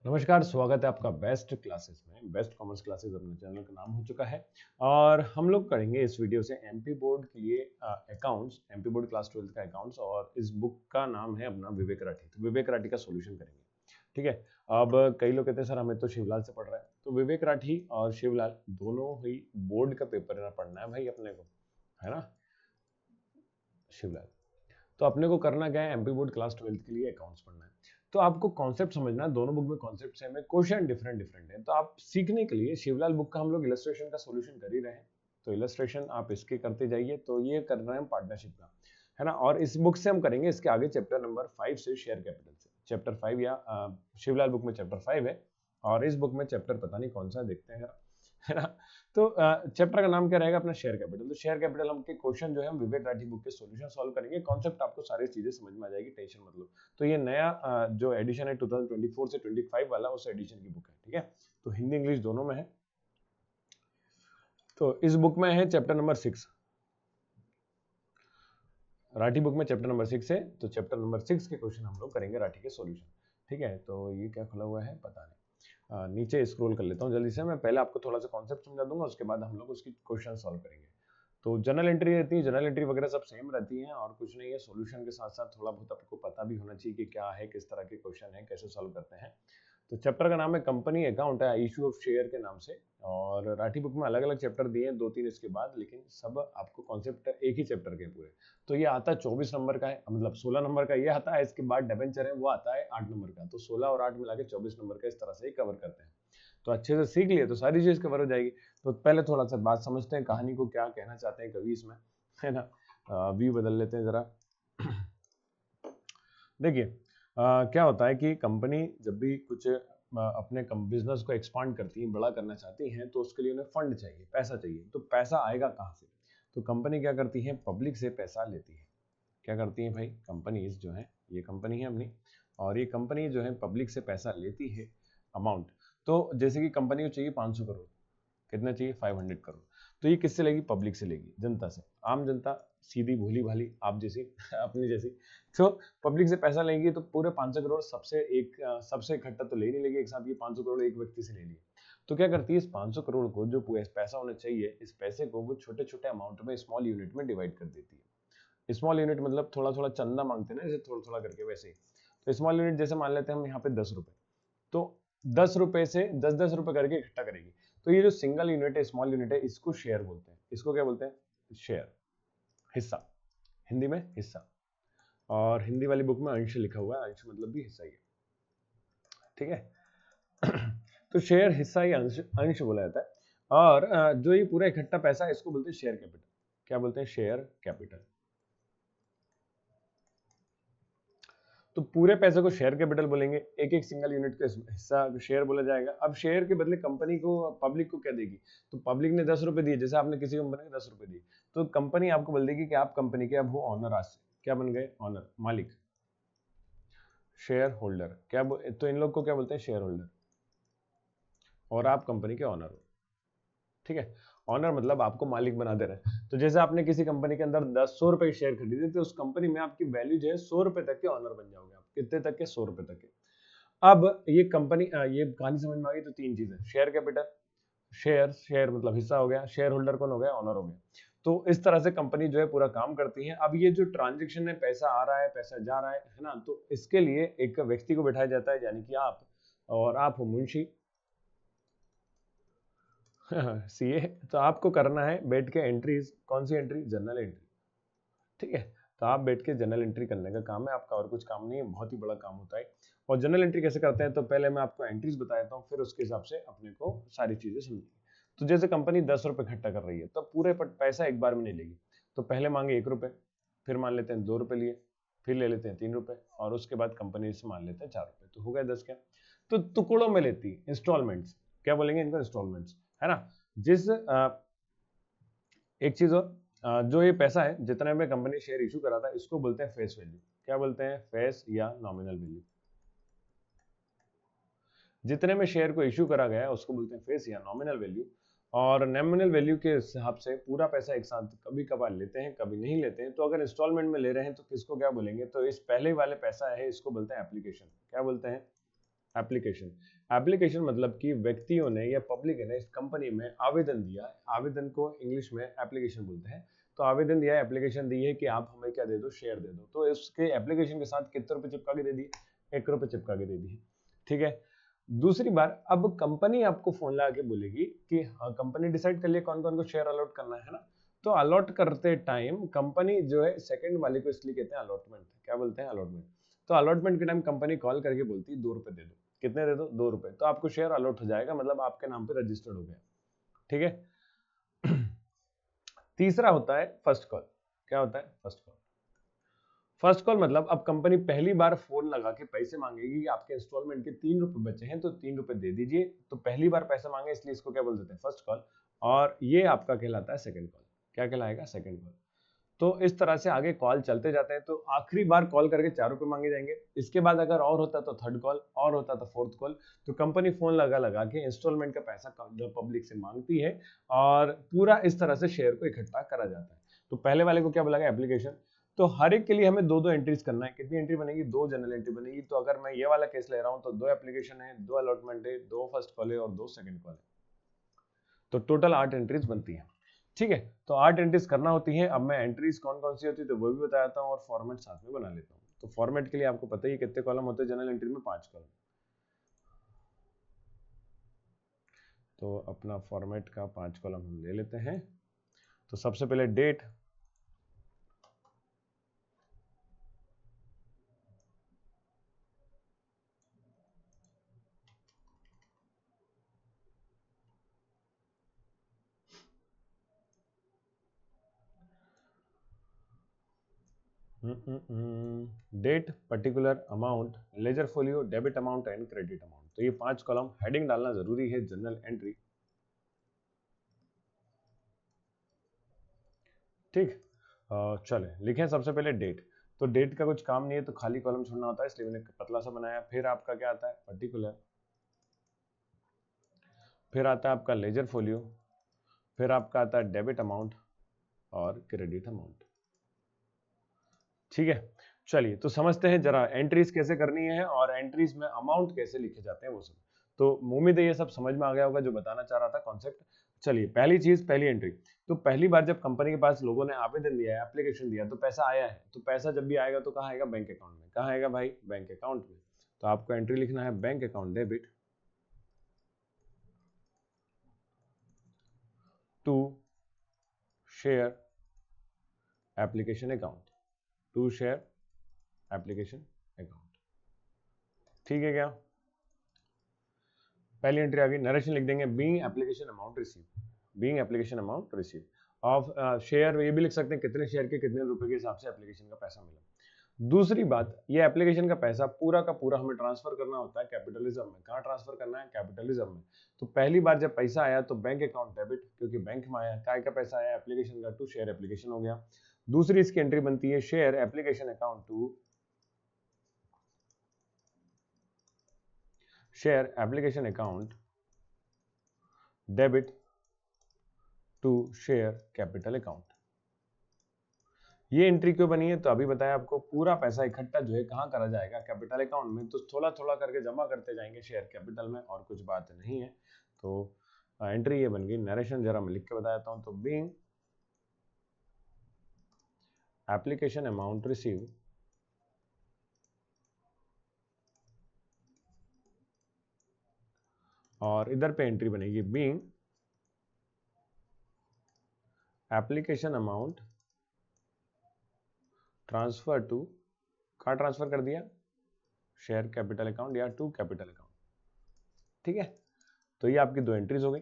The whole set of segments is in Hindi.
नमस्कार, स्वागत है आपका बेस्ट क्लासेस में। बेस्ट कॉमर्स क्लासेस अपने चैनल का नाम हो चुका है और हम लोग करेंगे इस वीडियो से एमपी बोर्ड के लिए अकाउंट्स, एमपी बोर्ड क्लास 12 का अकाउंट्स। और इस बुक का नाम है अपना विवेक राठी। तो विवेक राठी का सॉल्यूशन करेंगे, ठीक है। अब कई लोग कहते हैं सर हमें तो शिवलाल से पढ़ रहा है, तो विवेक राठी और शिवलाल दोनों ही बोर्ड का पेपर पढ़ना है भाई अपने को, है ना। शिवलाल, तो अपने को करना क्या है, एमपी बोर्ड क्लास 12 के लिए अकाउंट्स पढ़ना है। तो आपको कॉन्सेप्ट समझना है, दोनों बुक में कॉन्सेप्ट सेम है, क्वेश्चन डिफरेंट डिफरेंट है। तो आप सीखने के लिए शिवलाल बुक का हम लोग इलस्ट्रेशन का सॉल्यूशन कर ही रहे हैं, तो इलस्ट्रेशन आप इसके करते जाइए। तो ये कर रहे हैं पार्टनरशिप का, है ना। और इस बुक से हम करेंगे इसके आगे चैप्टर नंबर 5 से शेयर कैपिटल से। चैप्टर 5 या शिवलाल बुक में चैप्टर 5 है और इस बुक में चैप्टर पता नहीं कौन सा, देखते हैं, है ना। तो चैप्टर का नाम क्या रहेगा अपना, शेयर कैपिटल। तो शेयर कैपिटल हम के क्वेश्चन जो है हम विवेक राठी बुक के सॉल्यूशन सॉल्व करेंगे। कॉन्सेप्ट आपको सारी चीजें समझ में आ जाएगी, टेंशन मतलब। तो ये नया जो एडिशन है 2024 से 25 वाला, उस एडिशन की बुक है, ठीक है। तो हिंदी इंग्लिश दोनों में है। तो इस बुक में है चैप्टर नंबर 6, राठी बुक में चैप्टर नंबर 6 है। तो चैप्टर नंबर 6 के क्वेश्चन हम लोग करेंगे राठी के सॉल्यूशन, ठीक है। तो ये क्या खुला हुआ है पता नहीं, नीचे स्क्रॉल कर लेता हूँ जल्दी से। मैं पहले आपको थोड़ा सा कॉन्सेप्ट समझा दूंगा, उसके बाद हम लोग उसकी क्वेश्चन सॉल्व करेंगे। तो जनरल एंट्री रहती है, जनरल एंट्री वगैरह सब सेम रहती है और कुछ नहीं है। सॉल्यूशन के साथ साथ थोड़ा बहुत आपको पता भी होना चाहिए कि क्या है, किस तरह के क्वेश्चन है, कैसे सॉल्व करते हैं। तो चैप्टर का नाम है कंपनी अकाउंट है, इशू ऑफ शेयर के नाम से। और राठी बुक में अलग अलग चैप्टर दिए हैं, 2-3 इसके बाद, लेकिन सब आपको कॉन्सेप्ट एक ही चैप्टर के पूरे। तो ये आता है 24 नंबर का है, मतलब 16 नंबर का ये आता है। इसके बाद डिबेंचर है, वो आता है 8 नंबर का। तो 16 और 8 मिला के 24 नंबर का, इस तरह से ही कवर करते हैं। तो अच्छे से सीख लिए तो सारी चीज कवर हो जाएगी। तो पहले थोड़ा सा बात समझते हैं, कहानी को क्या कहना चाहते हैं कवि इसमें, है ना। व्यू बदल लेते हैं जरा। देखिए क्या होता है कि कंपनी जब भी कुछ अपने बिजनेस को एक्सपांड करती है, बड़ा करना चाहती हैं, तो उसके लिए उन्हें फंड चाहिए, पैसा चाहिए। तो पैसा आएगा कहाँ से? तो कंपनी क्या करती है, पब्लिक से पैसा लेती है। क्या करती है भाई, कंपनीज जो है, ये कंपनी है अपनी, और ये कंपनी जो है पब्लिक से पैसा लेती है अमाउंट। तो जैसे कि कंपनी को चाहिए 500 करोड़, कितना चाहिए 500 करोड़। तो ये किससे लेगी, पब्लिक से लेगी, जनता से। आम जनता, सीधी भोली भाली आप जैसी अपनी जैसी। तो पब्लिक से पैसा लेंगी तो पूरे 500 करोड़ सबसे इकट्ठा तो ले नहीं लेगी एक साथ, ये 500 करोड़ एक व्यक्ति से ले लिए। तो क्या करती है, इस 500 करोड़ को जो पैसा होना चाहिए, इस पैसे को वो छोटे छोटे अमाउंट में, स्मॉल यूनिट में डिवाइड कर देती है। स्मॉल यूनिट मतलब थोड़ा थोड़ा चंदा मांगते हैं ना, जैसे थोड़ा थोड़ा करके, वैसे ही। तो स्मॉल यूनिट जैसे मान लेते हैं हम यहाँ पे 10 रुपए, तो 10 रुपए से 10-10 रुपए करके इकट्ठा करेगी। तो ये जो सिंगल यूनिट है, स्मॉल यूनिट है, इसको शेयर बोलते हैं। इसको क्या बोलते हैं, शेयर, हिस्सा, हिंदी में हिस्सा। और हिंदी वाली बुक में अंश लिखा हुआ है, अंश मतलब भी हिस्सा ही है, ठीक है। तो शेयर, हिस्सा या अंश, अंश बोला जाता है। और जो ये पूरा इकट्ठा पैसा है, इसको बोलते हैं शेयर कैपिटल। क्या बोलते हैं, शेयर कैपिटल। तो पूरे पैसे को शेयर कैपिटल बोलेंगे, एक एक सिंगल यूनिट का हिस्सा शेयर बोला जाएगा। अब शेयर के बदले कंपनी को, पब्लिक को क्या देगी, तो पब्लिक ने 10 रुपए दिए, जैसे आपने किसी कंपनी को 10 रुपए दिए, तो कंपनी आपको बोल देगी कि आप कंपनी के अब हो ऑनर। आज से क्या बन गए, ऑनर, मालिक, शेयर होल्डर। तो इन लोग को क्या बोलते हैं, शेयर होल्डर। और आप कंपनी के ऑनर हो, ठीक है। ऑनर मतलब आपको मालिक बना दे रहे हैं। तो जैसे आपने किसी कंपनी के अंदर 100 रुपए के शेयर खरीदे, तो उस कंपनी में आपकी वैल्यू जो है 100 रुपए तक के ऑनर बन जाओगे आप। कितने तक के, 100 रुपए तक के। अब ये कंपनी, ये कहानी समझ में आ गई। तो 3 चीजें, शेयर कैपिटल, शेयर, शेयर मतलब हिस्सा हो गया, शेयर होल्डर कौन हो गया, ऑनर हो गया। तो इस तरह से कंपनी जो है पूरा काम करती है। अब ये जो ट्रांजेक्शन है, पैसा आ रहा है, पैसा जा रहा है ना, तो इसके लिए एक व्यक्ति को बिठाया जाता है, यानी कि आप। और आप हो मुंशी, सीए। तो आपको करना है बैठ के एंट्रीज, कौन सी एंट्री, जनरल एंट्री, ठीक है। तो आप बैठ के जनरल एंट्री करने का काम है आपका, और कुछ काम नहीं है, बहुत ही बड़ा काम होता है। और जनरल एंट्री कैसे करते हैं, तो पहले मैं आपको एंट्रीज बता देता हूँ, फिर उसके हिसाब से अपने को सारी चीजें समझिए। तो जैसे कंपनी 10 रुपए इकट्ठा कर रही है, तो पूरे पैसा एक बार में नहीं लेगी। तो पहले मांगे 1 रुपए, फिर मान लेते हैं 2 रुपए लिए, फिर ले लेते हैं 3 रुपए, और उसके बाद कंपनी से मान लेते हैं 4 रुपए, तो हो गया 10 क्या। तो टुकड़ों में लेती, इंस्टॉलमेंट्स, क्या बोलेंगे इनको, इंस्टॉलमेंट्स, है ना। जिस एक चीज और, जो ये पैसा है, जितने में कंपनी शेयर इशू करा था, इसको बोलते हैं फेस वैल्यू। क्या बोलते हैं, फेस या नॉमिनल वैल्यू। जितने में शेयर को इशू करा गया है उसको बोलते हैं फेस या नॉमिनल वैल्यू। और नॉमिनल वैल्यू के हिसाब से पूरा पैसा एक साथ कभी कभार लेते हैं, कभी नहीं लेते हैं। तो अगर इंस्टॉलमेंट में ले रहे हैं तो किसको क्या बोलेंगे, तो इस पहले वाले पैसा है, इसको बोलते हैं एप्लीकेशन। क्या बोलते हैं, एप्लीकेशन, एप्लीकेशन मतलब कि व्यक्तियों ने या पब्लिक ने इस कंपनी में आवेदन दिया, आवेदन को इंग्लिश में एप्लीकेशन बोलते हैं। तो आवेदन दिया है, एप्लीकेशन दी है कि आप हमें क्या दे दो, शेयर दे दो। तो इसके एप्लीकेशन के साथ कितने रुपए चिपका के दे दिए, 1 रुपए चिपका के दे दिए। ठीक है। दूसरी बार अब कंपनी आपको फोन लगा के बोलेगी कि हाँ, कंपनी डिसाइड कर लिए कौन कौन को शेयर अलॉट करना है ना। तो अलॉट करते टाइम कंपनी जो है सेकंड वाले को इसलिए कहते हैं अलॉटमेंट, क्या बोलते हैं, अलॉटमेंट। तो अलॉटमेंट के टाइम कंपनी कॉल करके बोलती है 2 रुपए दे दो। कितने दे दो, 2 रुपए। तो आपको शेयर अलॉट हो जाएगा, मतलब आपके नाम पे रजिस्टर्ड हो गया। ठीक है। तीसरा होता है फर्स्ट कॉल। क्या होता है फर्स्ट कॉल? फर्स्ट कॉल मतलब अब कंपनी पहली बार फोन लगा के पैसे मांगेगी कि आपके इंस्टॉलमेंट के 3 रुपए बचे हैं तो 3 रुपए दे दीजिए। तो पहली बार पैसे मांगे इसलिए इसको क्या बोल देते हैं, फर्स्ट कॉल। और ये आपका कहलाता है सेकंड कॉल। क्या कहलाएगा, सेकंड कॉल। तो इस तरह से आगे कॉल चलते जाते हैं। तो आखिरी बार कॉल करके 4 रुपए मांगे जाएंगे। इसके बाद अगर और होता तो थर्ड कॉल, और होता तो फोर्थ कॉल। तो कंपनी फोन लगा लगा के इंस्टॉलमेंट का पैसा जो पब्लिक से मांगती है, और पूरा इस तरह से शेयर को इकट्ठा करा जाता है। तो पहले वाले को क्या बोला गया, एप्लीकेशन। तो हर एक के लिए हमें दो दो एंट्रीज करना है। कितनी एंट्री बनेगी, 2 जनरल एंट्री बनेगी। तो अगर मैं ये वाला केस ले रहा हूं तो 2 एप्लीकेशन है, 2 अलॉटमेंट है, 2 फर्स्ट कॉल है और 2 सेकंड कॉल है। तो टोटल 8 एंट्रीज बनती है। ठीक है। तो 8 एंट्रीज करना होती है। अब मैं एंट्रीज कौन कौन सी होती है तो वो भी बताता हूँ, और फॉर्मेट साथ में बना लेता हूँ। तो फॉर्मेट के लिए आपको पता ही कितने कॉलम होते हैं जनरल एंट्री में, 5 कॉलम। तो अपना फॉर्मेट का 5 कॉलम हम ले लेते हैं। तो सबसे पहले date, date, particular amount, ledger folio, debit amount and credit amount. तो ये 5 कॉलम हेडिंग डालना जरूरी है जनरल एंट्री। ठीक। चले लिखें सबसे पहले डेट। तो डेट का कुछ काम नहीं है तो खाली कॉलम छोड़ना होता है, इसलिए मैंने पतला सा बनाया। फिर आपका क्या आता है, पर्टिकुलर। फिर आता है आपका लेजर फोलियो। फिर आपका आता है डेबिट अमाउंट और क्रेडिट अमाउंट। ठीक है। चलिए तो समझते हैं जरा एंट्रीज कैसे करनी है और एंट्रीज में अमाउंट कैसे लिखे जाते हैं वो सब। तो उम्मीद है ये सब समझ में आ गया होगा जो बताना चाह रहा था कॉन्सेप्ट। चलिए पहली चीज, पहली एंट्री। तो पहली बार जब कंपनी के पास लोगों ने आवेदन दिया है, एप्लीकेशन दिया, तो पैसा आया है। तो पैसा जब भी आएगा तो कहाँ आएगा, बैंक अकाउंट में। कहाँ आएगा भाई, बैंक अकाउंट में। तो आपको एंट्री लिखना है bank account debit to share application account, to share application account. ठीक है क्या? पहली एंट्री आ गई, नरेशन लिख देंगे being application amount receive, being application amount receive of share. ये भी लिख सकते हैं कितने शेयर के कितने रुपए के हिसाब से एप्लीकेशन का पैसा मिला। दूसरी बात, ये एप्लीकेशन का पैसा पूरा का पूरा हमें ट्रांसफर करना होता है कैपिटलिज्म में। कहाँ ट्रांसफर करना है, कैपिटलिज्म में। तो पहली बार जब पैसा आया तो बैंक अकाउंट डेबिट, क्योंकि बैंक में आया। काय का पैसा आया, एप्लीकेशन का, टू शेयर एप्लीकेशन हो गया। दूसरी इसकी एंट्री बनती है share application account to share application account debit to share capital account. ये एंट्री क्यों बनी है तो अभी बताया आपको। पूरा पैसा इकट्ठा जो है कहाँ करा जाएगा, कैपिटल अकाउंट में। तो थोड़ा थोड़ा करके जमा करते जाएंगे शेयर कैपिटल में, और कुछ बात नहीं है। तो एंट्री ये बन गई। नरेशन जरा मैं लिख के बताता हूं। तो बीइंग एप्लीकेशन अमाउंट रिसीव और इधर पे एंट्री बनेगी being application amount transfer to, कहाँ ट्रांसफर कर दिया, शेयर कैपिटल अकाउंट या टू कैपिटल अकाउंट। ठीक है। तो ये आपकी 2 एंट्रीज हो गई।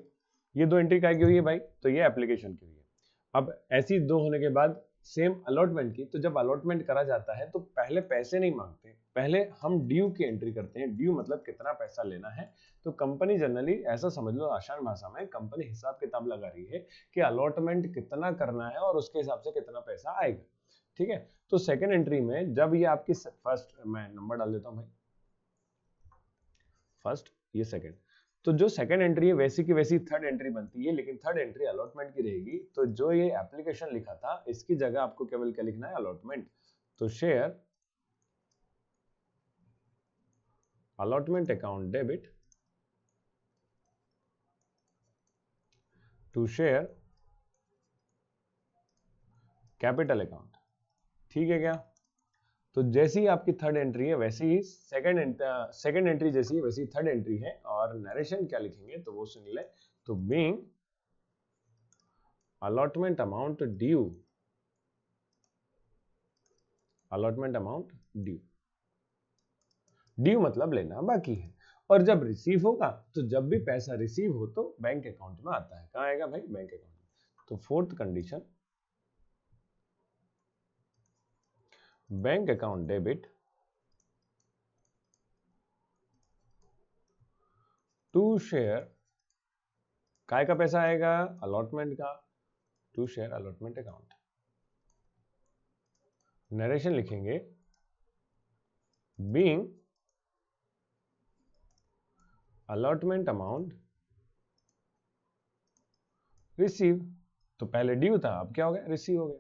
ये 2 एंट्री काय की हुई है भाई, तो ये एप्लीकेशन की हुई है। अब ऐसी 2 होने के बाद सेम अलॉटमेंट की। तो जब अलॉटमेंट करा जाता है तो पहले पैसे नहीं मांगते, पहले हम ड्यू की एंट्री करते हैं। ड्यू मतलब कितना पैसा लेना है। तो कंपनी जनरली, ऐसा समझ लो आसान भाषा में, कंपनी हिसाब किताब लगा रही है कि अलॉटमेंट कितना करना है और उसके हिसाब से कितना पैसा आएगा। ठीक है। तो सेकेंड एंट्री में जब ये आपकी फर्स्ट, मैं नंबर डाल देता हूं भाई, फर्स्ट, ये सेकेंड। तो जो सेकंड एंट्री है वैसी की वैसी थर्ड एंट्री बनती है, लेकिन थर्ड एंट्री अलॉटमेंट की रहेगी। तो जो ये एप्लीकेशन लिखा था इसकी जगह आपको केवल क्या लिखना है, अलॉटमेंट। तो share allotment account debit to share capital account। ठीक है क्या? तो जैसी ही आपकी थर्ड एंट्री है वैसे ही सेकंड एंट्री जैसी है वैसी थर्ड एंट्री है, और नरेशन क्या लिखेंगे तो वो सुन ले। तो being allotment amount due, allotment amount due, due मतलब लेना बाकी है। और जब रिसीव होगा तो जब भी पैसा रिसीव हो तो बैंक अकाउंट में आता है। कहां आएगा भाई? बैंक अकाउंट में। तो fourth condition, bank account debit to share, काय का पैसा आएगा? अलॉटमेंट का, to share allotment account. Narration लिखेंगे बीइंग अलॉटमेंट अमाउंट रिसीव। तो पहले ड्यू था, अब क्या हो गया? रिसीव हो गया।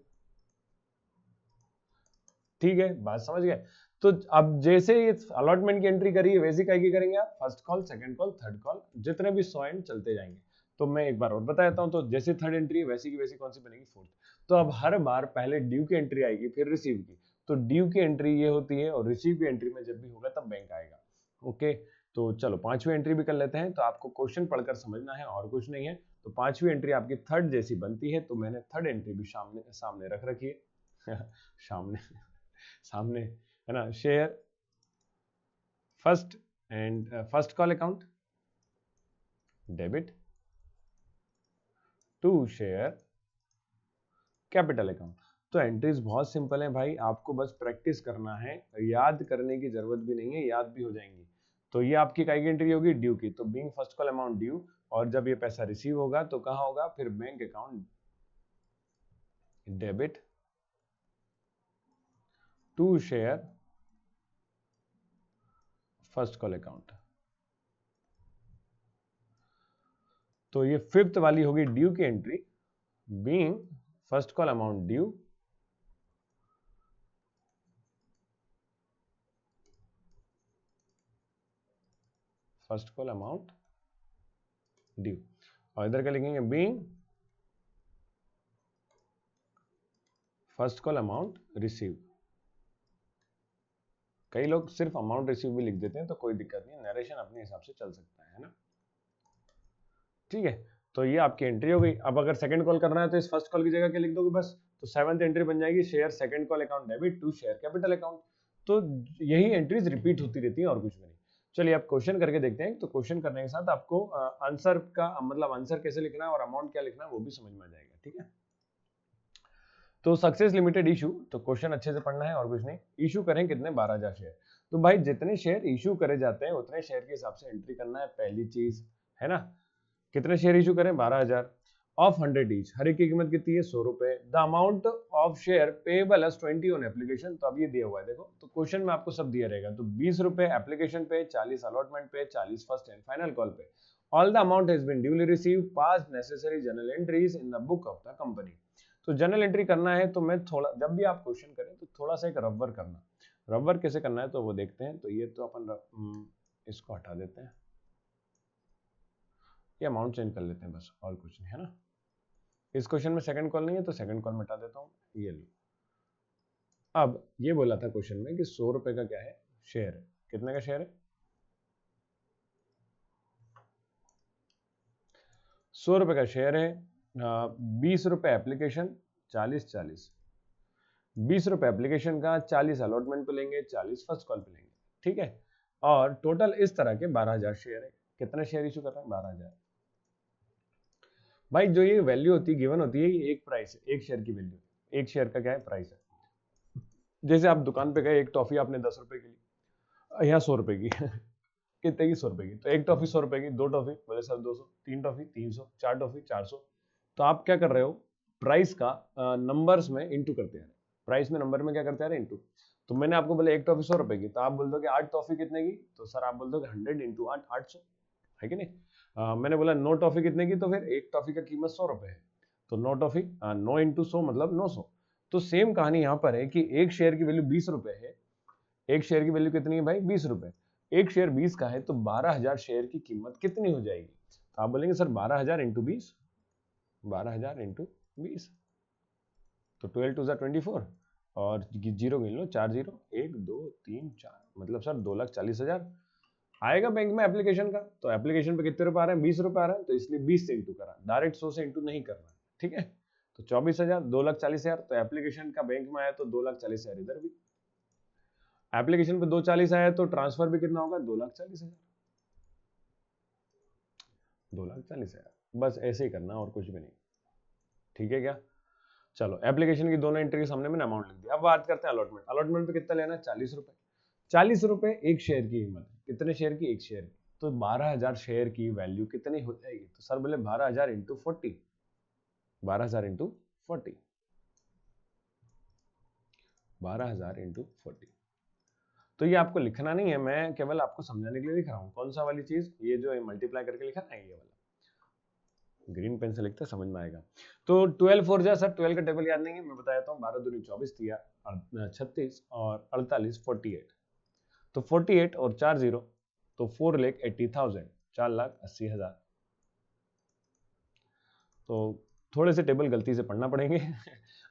ठीक है, बात समझ गए? तो अब जैसे ये अलॉटमेंट की एंट्री करी है वैसी काय की करेंगे आप? First call, second call, third call, जितने भी 100 एंड चलते जाएंगे। तो मैं एक बार और बता देता हूं। तो जैसे थर्ड एंट्री है वैसी की वैसी कौन सी बनेगी? फोर्थ। तो अब हर बार पहले ड्यू की एंट्री आएगी फिर रिसीव की। तो ड्यू की एंट्री ये होती है और रिसीव की एंट्री में जब भी होगा तब बैंक आएगा। ओके, तो चलो पांचवी एंट्री भी कर लेते हैं। तो आपको क्वेश्चन पढ़कर समझना है और कुछ नहीं है। तो पांचवी एंट्री आपकी थर्ड जैसी बनती है, तो मैंने थर्ड एंट्री भी सामने रख रखी है सामने है ना। Share first call account debit to share capital account. तो एंट्रीज बहुत सिंपल है भाई, आपको बस प्रैक्टिस करना है, याद करने की जरूरत भी नहीं है, याद भी हो जाएंगी। तो ये आपकी काय की एंट्री होगी? ड्यू की। तो being first call amount due, और जब ये पैसा रिसीव होगा तो कहां होगा? फिर bank account debit to share first call account. तो ये फिफ्थ वाली होगी ड्यू की entry, being first call amount due first call amount due. और इधर क्या लिखेंगे? Being first call amount receive. कई लोग सिर्फ अमाउंट रिसीव भी लिख देते हैं, तो कोई दिक्कत नहीं, नरेशन अपने हिसाब से चल सकता है ना। ठीक है, तो ये आपकी एंट्री हो गई। अब अगर सेकंड कॉल करना है तो इस फर्स्ट कॉल की जगह क्या लिख दोगे बस? तो सेवंथ एंट्री बन जाएगी share second call account debit to share capital account. तो यही एंट्रीज रिपीट होती रहती हैं और कुछ भी नहीं। चलिए अब क्वेश्चन करके देखते हैं। तो क्वेश्चन करने के साथ आपको आंसर का मतलब आंसर कैसे लिखना है और अमाउंट क्या लिखना है वो भी समझ में आ जाएगा। ठीक है, तो सक्सेस लिमिटेड इशू, तो क्वेश्चन अच्छे से पढ़ना है और कुछ नहीं। इशू करें कितने? 12,000 शेयर। तो भाई जितने शेयर इशू करे जाते हैं उतने शेयर के हिसाब से एंट्री करना है, पहली चीज है ना। कितने शेयर इशू करें? 12,000 ऑफ 100 ईच। हर एक की कीमत कितनी है? 100 रुपए। The amount of share payable as 20 on application. तो अब ये दिया हुआ है, देखो तो क्वेश्चन में आपको सब दिया रहेगा। तो 20 रुपए एप्लीकेशन पे, 40 अलॉटमेंट पे, 40 फर्स्ट एंड फाइनल कॉल पे। All the amount has been duly received, pass necessary journal entries in the book of the company. तो जर्नल एंट्री करना है तो मैं थोड़ा, जब भी आप क्वेश्चन करें तो थोड़ा सा एक रबर करना। रबर कैसे करना है तो वो देखते हैं। तो ये तो अपन इसको हटा देते हैं, ये अमाउंट चेंज कर लेते हैं बस, और कुछ नहीं है ना। इस क्वेश्चन में सेकंड कॉल नहीं है तो सेकंड कॉल मिटा देता हूँ, ये लो। अब ये बोला था क्वेश्चन में कि 100 रुपए का क्या है? शेयर है। कितने का शेयर है? 100 रुपए का शेयर है। 20 रुपए एप्लीकेशन, 40 20 रुपए एप्लीकेशन का, 40 अलॉटमेंट पे लेंगे, 40 फर्स्ट कॉल पे लेंगे। ठीक है, और टोटल इस तरह के 12,000 शेयर है। कितने शेयर इशू कर रहे हैं? 12,000। भाई जो ये वैल्यू होती है, गिवन होती है, ये एक प्राइस है, एक शेयर की वैल्यू। एक शेयर का क्या है? प्राइस है। जैसे आप दुकान पे गए, एक टॉफी आपने 10 रुपए की ली, यहाँ 100 रुपए की कितने की? 100 रुपए की। तो एक टॉफी 100 रुपए की, दो टॉफी बोले सर 200, तीन टॉफी 300, चार टॉफी 400। तो आप क्या कर रहे हो? प्राइस का नंबर्स में इंटू करते हैं। प्राइस में नंबर में क्या करते हैं? इंटू। तो मैंने आपको बोले एक टॉफी 100 रुपए की, तो आप बोल दोगे 8 टॉफी कितने की? तो सर आप बोल दोगे 100 इंटू 8, 800 है कि नहीं। मैंने बोला 9 टॉफी कितने की? तो फिर एक टॉफी का कीमत 100 रुपए है, तो 9 टॉफी 9 इंटू 100 मतलब 900। तो सेम कहानी यहाँ पर है कि एक शेयर की वैल्यू 20 रुपए है। एक शेयर की वैल्यू कितनी है भाई? 20 रुपए। एक शेयर 20 का है तो 12,000 शेयर की कीमत कितनी हो जाएगी? तो आप बोलेंगे सर 12,000 इंटू 20, 12,000 इंटू 20, तो 12 टू 24 और जीरो गिन लो, 4 जीरो, 1 2 3 4, मतलब सर 2,40,000 आएगा बैंक में एप्लीकेशन का। तो एप्लीकेशन पे कितने रुपए आ रहे हैं? 20 रुपए आ रहे हैं, तो इसलिए 20 से इंटू करा, डायरेक्ट 100 से इंटू नहीं करना है, ठीक है। तो 24,000, 2,40,000, तो एप्लीकेशन का बैंक में आया तो 2,40,000 इधर भी, एप्लीकेशन पे 240 आया तो ट्रांसफर भी कितना होगा? 2,40,000, 2,40,000, बस ऐसे ही करना और कुछ भी नहीं, ठीक है क्या? चलो एप्लीकेशन की दोनों एंट्री के सामने मैंने अमाउंट लिख दिया। अब बात करते हैं अलॉटमेंट। अलॉटमेंट पे कितना लेना है? 40 रुपए। 40 रुपए एक शेयर की कीमत, कितने शेयर की? एक शेयर की, तो 12,000 शेयर की वैल्यू कितनी हो जाएगी? तो सर बोले 12,000 इंटू 40, 12,000 इंटू 40, 12,000 इंटू 40। तो ये आपको लिखना नहीं है, मैं केवल आपको समझाने के लिए लिख रहा हूँ। कौन सा वाली चीज? ये जो मल्टीप्लाई करके लिखा ना, ये वाला ग्रीन पेन से लिखते समझ में आएगा। तो 12 4 जा, सर 12 का टेबल याद नहीं है, मैं बता देता हूँ। 12 दूनी 24 दिया, 36 और 48 48, तो 48 और 4 जीरो, तो 4,80,000, 4,80,000। तो थोड़े से टेबल गलती से पढ़ना पड़ेंगे।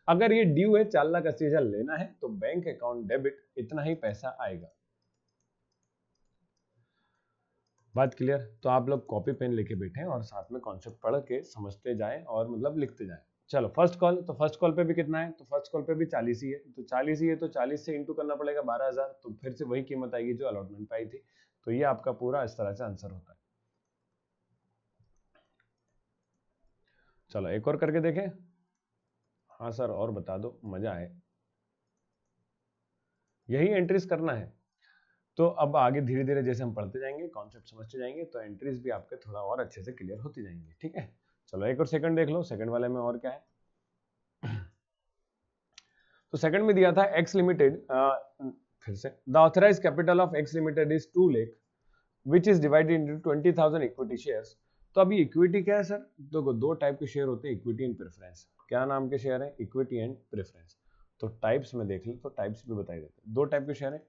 अगर ये ड्यू है 4,80,000 लेना है तो बैंक अकाउंट डेबिट इतना ही पैसा आएगा। बात क्लियर? तो आप लोग कॉपी पेन लेके बैठे और साथ में कॉन्सेप्ट पढ़ के समझते जाएं और मतलब लिखते जाएं। चलो फर्स्ट कॉल, तो फर्स्ट कॉल पे भी कितना है? तो फर्स्ट कॉल पे भी 40 ही है, तो 40 ही है तो 40 से इंटू करना पड़ेगा 12,000, तो फिर से वही कीमत आएगी जो अलॉटमेंट पे आई थी। तो ये आपका पूरा इस तरह से आंसर होता है। चलो एक और करके देखें। हाँ सर और बता दो, मजा आए। यही एंट्रीज करना है। तो अब आगे धीरे धीरे जैसे हम पढ़ते जाएंगे, कॉन्सेप्ट समझते जाएंगे, तो एंट्रीज भी आपके थोड़ा और अच्छे से क्लियर होती जाएंगी, ठीक है। चलो एक और सेकंड देख लो, सेकंड वाले में और क्या है। तो सेकंड में दिया था एक्स लिमिटेड, फिर से the authorise capital of X limited is 2 लाख which is divided into 20,000 equity shares. तो अभी इक्विटी क्या है सर? देखो दो टाइप के शेयर होते हैं, इक्विटी एंड प्रेफरेंस। क्या नाम के शेयर है? Equity and preference. तो टाइप्स में देख लो, तो टाइप्स भी बताई देते हैं। दो टाइप के शेयर है,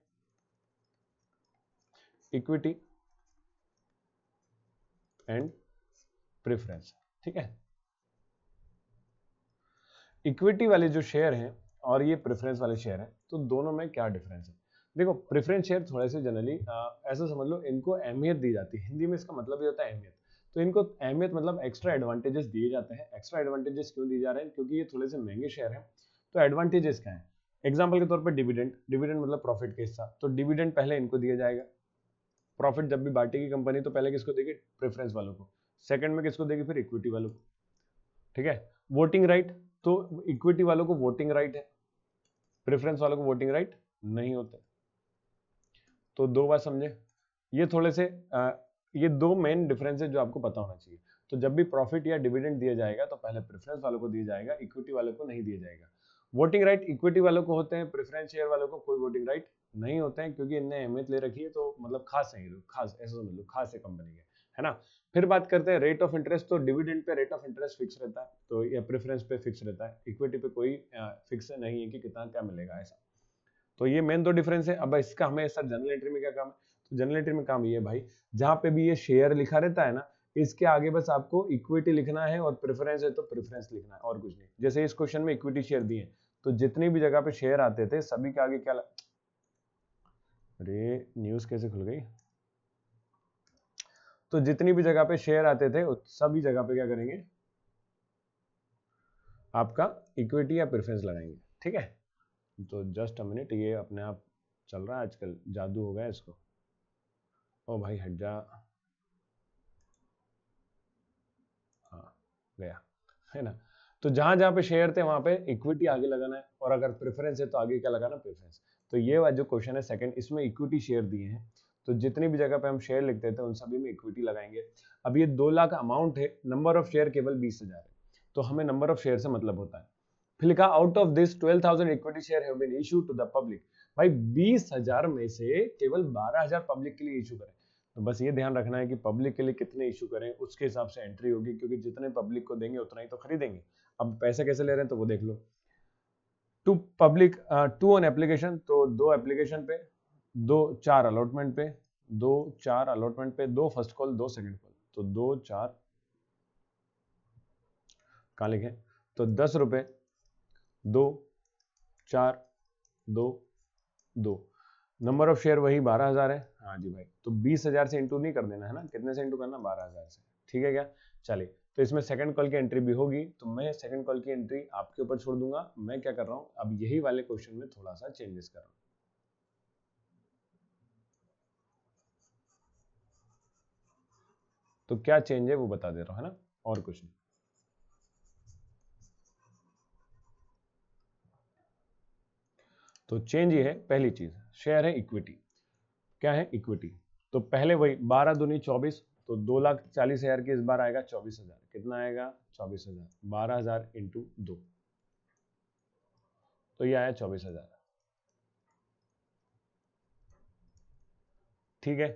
इक्विटी एंड प्रेफरेंस, ठीक है। इक्विटी वाले जो शेयर हैं और ये प्रेफरेंस वाले शेयर हैं, तो दोनों में क्या डिफरेंस है? देखो प्रेफरेंस शेयर थोड़े से जनरली ऐसा समझ लो, इनको अहमियत दी जाती है। हिंदी में इसका मतलब ये होता है अहमियत। तो इनको अहमियत मतलब एक्स्ट्रा एडवांटेजेस दिए जाते हैं। एक्स्ट्रा एडवांटेजेस क्यों दिए जा रहे हैं? क्योंकि ये थोड़े से महंगे शेयर हैं। तो एडवांटेजेस क्या है? एग्जाम्पल के तौर पर डिविडेंड, डिविडेंड मतलब प्रॉफिट का हिस्सा, तो डिविडेंड पहले इनको दिया जाएगा। प्रॉफिट जब भी बांटेगी कंपनी तो पहले किसको देगी? प्रेफरेंस वालों को। सेकंड में किसको देगी? फिर इक्विटी वालों को, ठीक है। वोटिंग राइट, तो इक्विटी वालों को वोटिंग राइट है, प्रेफरेंस वालों को वोटिंग राइट नहीं होते। तो दो बात समझे, ये थोड़े से ये दो मेन डिफरेंस है जो आपको पता होना चाहिए। तो जब भी प्रॉफिट या डिविडेंड दिया जाएगा तो पहले प्रेफरेंस वालों को दिया जाएगा, इक्विटी वालों को नहीं दिया जाएगा। वोटिंग राइट इक्विटी वालों को होते हैं, प्रेफरेंस शेयर वालों को कोई वोटिंग राइट नहीं होते हैं, क्योंकि इनने अहमियत ले रखी है। तो मतलब खास है, खास ऐसा समझ लो, खास है कंपनी के, है ना। फिर बात करते हैं रेट ऑफ इंटरेस्ट। तो dividend pay rate of interest fix रहता है, तो या प्रेफरेंस पे फिक्स रहता है। इक्विटी पे कोई फिक्स नहीं है कि कितना क्या मिलेगा, ऐसा। तो ये मेन दो डिफरेंस है। अब इसका हमें सर जनरल एंट्री में क्या काम है? तो जनरल एंट्री में काम ये है भाई, जहां पे भी ये शेयर लिखा रहता है ना, इसके आगे बस आपको इक्विटी लिखना है, और प्रेफरेंस है तो प्रेफरेंस लिखना है, और कुछ नहीं। जैसे इस क्वेश्चन में इक्विटी शेयर दिए, तो जितनी भी जगह पे शेयर आते थे सभी के आगे क्या अरे न्यूज कैसे खुल गई? तो जितनी भी जगह पे शेयर आते थे सभी जगह पे क्या करेंगे? आपका इक्विटी या प्रेफरेंस लगाएंगे, ठीक है। तो जस्ट अ मिनट, ये अपने आप चल रहा है आजकल, जादू हो गया इसको। ओ भाई हट जा, हाँ गया, है ना। तो जहां जहां पे शेयर थे वहां पे इक्विटी आगे लगाना है, और अगर प्रेफरेंस है तो आगे क्या लगाना? प्रेफरेंस। तो ये वाला जो क्वेश्चन है सेकंड, इसमें इक्विटी शेयर दिए हैं, तो जितनी भी जगह पे हम शेयर लिखते थे उन सभी में इक्विटी लगाएंगे। अब ये 2 लाख अमाउंट है, नंबर ऑफ शेयर केवल 20,000 है, तो हमें नंबर ऑफ शेयर से मतलब होता है। फिर लिखा out of this 12,000 equity share have been issued to the public. भाई 20,000 में से केवल 12,000 पब्लिक के लिए इशू करें। तो बस ये ध्यान रखना है कि पब्लिक के लिए कितने इशू करें, उसके हिसाब से एंट्री होगी, क्योंकि जितने पब्लिक को देंगे उतना ही तो खरीदेंगे। अब पैसे कैसे ले रहे हैं तो वो देख लो। To public, to on application, तो 2 एप्लीकेशन पे, 2 4 अलॉटमेंट पे, 2 4 अलॉटमेंट पे 2 फर्स्ट कॉल 2 सेकंड कॉल, तो 2 4 कहाँ लिखे, तो 10 रुपए 2 4 2 2, नंबर ऑफ शेयर वही 12,000 है। हाँ जी भाई, तो 20,000 से इंटू नहीं कर देना है ना, कितने से इंटू करना, 12,000 से, ठीक है क्या। चलिए, तो इसमें सेकंड कॉल की एंट्री भी होगी, तो मैं सेकंड कॉल की एंट्री आपके ऊपर छोड़ दूंगा। मैं क्या कर रहा हूँ, अब यही वाले क्वेश्चन में थोड़ा सा चेंजेस कर रहा हूँ। तो क्या चेंज है वो बता दे रहा हूँ, है ना, और कुछ नहीं। तो चेंज ये है, पहली चीज शेयर है इक्विटी। क्या है इक्विटी, तो पहले वही 12 दूनी 24, तो 2,40,000 की इस बार आएगा 24,000, कितना आएगा 24,000, 12,000 इंटू 2, तो ये आया 24,000, ठीक है।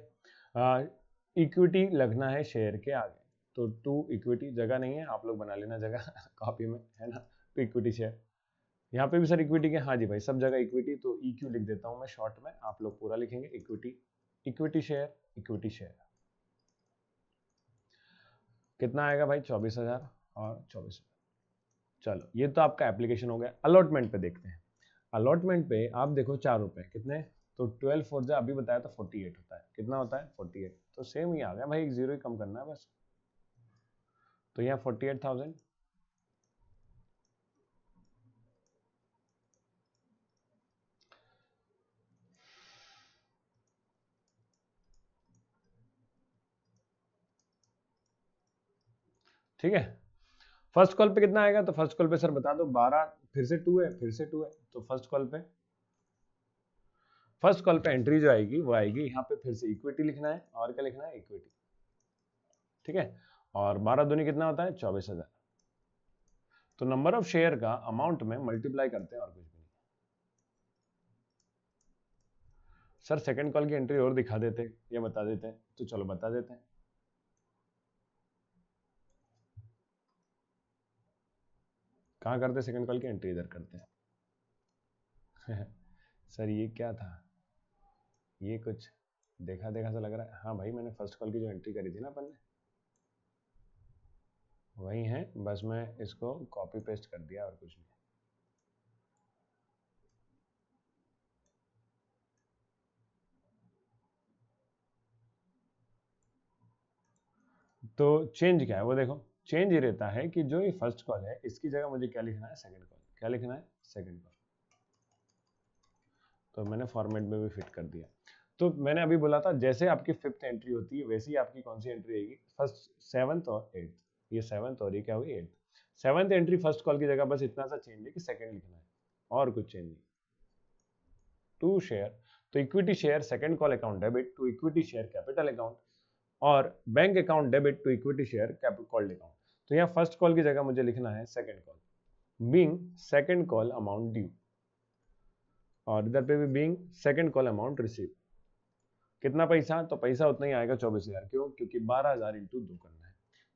इक्विटी लगना है शेयर के आगे, तो टू इक्विटी, जगह नहीं है आप लोग बना लेना जगह कॉपी में, है ना, टू इक्विटी शेयर। यहाँ पे भी सर इक्विटी के, हाँ जी भाई सब जगह इक्विटी, तो EQ लिख देता हूँ मैं शॉर्ट में, आप लोग पूरा लिखेंगे equity, equity share, equity share, कितना आएगा भाई 24,000 और 24,000। चलो ये तो आपका एप्लीकेशन हो गया। अलॉटमेंट पे देखते हैं, अलॉटमेंट पे आप देखो 4 रुपए कितने, तो 12 4 जा अभी बताया था 48 होता है, कितना होता है 48, तो सेम ही आ गया भाई, एक जीरो ही कम करना है बस, तो यहाँ 48,000, ठीक है। फर्स्ट कॉल पे कितना आएगा, तो फर्स्ट कॉल पे सर बता दो 12, फिर से 2 है, फिर से 2 है, तो फर्स्ट कॉल पे एंट्री जो आएगी वो आएगी यहाँ पे, फिर से इक्विटी लिखना है, और क्या लिखना है इक्विटी, ठीक है। और 12 दूनी कितना होता है 24,000, तो नंबर ऑफ शेयर का अमाउंट में मल्टीप्लाई करते हैं और कुछ भी नहीं। सर सेकंड कॉल की एंट्री और दिखा देते या बता देते हैं, तो चलो बता देते हैं। कहाँ करते सेकंड कॉल की एंट्री, इधर करते हैं सर ये क्या था, ये कुछ देखा देखा सा लग रहा है। हाँ भाई मैंने फर्स्ट कॉल की जो एंट्री करी थी ना अपन ने, वही है, बस मैं इसको कॉपी पेस्ट कर दिया और कुछ नहीं। तो चेंज क्या है वो देखो, चेंज ये रहता है कि जो ये फर्स्ट कॉल है इसकी जगह मुझे क्या लिखना है सेकंड कॉल, क्या लिखना है सेकंड कॉल, तो मैंने फॉर्मेट में भी फिट कर दिया। तो मैंने अभी बोला था जैसे आपकी 5th एंट्री होती है वैसे ही आपकी कौन सी एंट्री आएगी, फर्स्ट 7th और 8th, ये 7th और ये क्या हुई 8th। 7th entry first call की जगह बस इतना सा चेंज है कि सेकंड लिखना है, और कुछ चेंज नहीं। टू शेयर, तो equity share second call account debit to equity share capital account, और bank account debit to equity share called account. तो यहाँ फर्स्ट कॉल की जगह मुझे लिखना है second call being second call amount due, और इधर पे भी being second call amount receive. कितना पैसा, तो पैसा उतना ही आएगा 24,000, क्यों, क्योंकि 12,000 इंटू 2 करना है।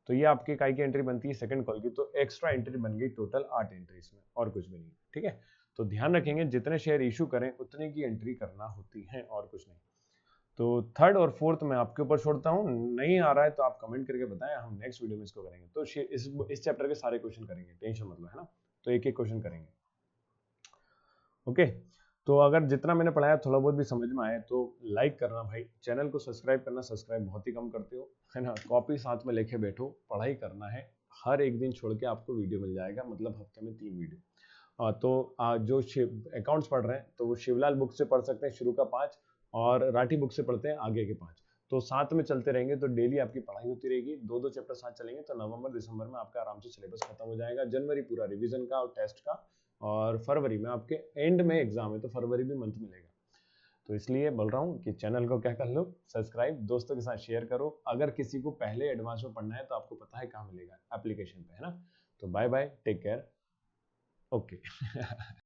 तो ये आपकी काय की एंट्री बनती है सेकंड कॉल की, तो एक्स्ट्रा एंट्री बन गई टोटल 8 एंट्रीज में, और कुछ भी नहीं, ठीक है। तो ध्यान रखेंगे जितने शेयर इशू करें उतने की एंट्री करना होती है, और कुछ नहीं। तो थर्ड और फोर्थ मैं आपके ऊपर छोड़ता हूँ, नहीं आ रहा है तो आप कमेंट करके बताएं, हम नेक्स्ट वीडियो में इसको करेंगे। तो इस चैप्टर के सारे क्वेश्चन करेंगे, टेंशन मतलब, है ना, तो एक एक क्वेश्चन करेंगे, ओके। तो अगर जितना मैंने पढ़ाया थोड़ा बहुत भी समझ में आए तो लाइक करना भाई, चैनल को सब्सक्राइब करना, सब्सक्राइब बहुत ही कम करते हो, है ना, कॉपी साथ में लेके बैठो, पढ़ाई करना है, हर एक दिन छोड़ के आपको वीडियो मिल जाएगा, मतलब हफ्ते में 3 वीडियो। तो जो अकाउंट्स पढ़ रहे हैं तो वो शिवलाल बुक से पढ़ सकते हैं शुरू का 5, और राठी बुक से पढ़ते हैं आगे के 5, तो साथ में चलते रहेंगे तो डेली आपकी पढ़ाई होती रहेगी, 2-2 चैप्टर साथ चलेंगे तो नवंबर दिसंबर में आपका आराम से सिलेबस खत्म हो जाएगा, जनवरी पूरा रिवीजन का और टेस्ट का, और फरवरी में आपके एंड में एग्जाम है तो फरवरी भी मंथ मिलेगा। तो इसलिए बोल रहा हूँ कि चैनल को क्या कर लो सब्सक्राइब, दोस्तों के साथ शेयर करो, अगर किसी को पहले एडवांस में पढ़ना है तो आपको पता है कहाँ मिलेगा, एप्लीकेशन पे, है ना। तो bye bye, take care, okay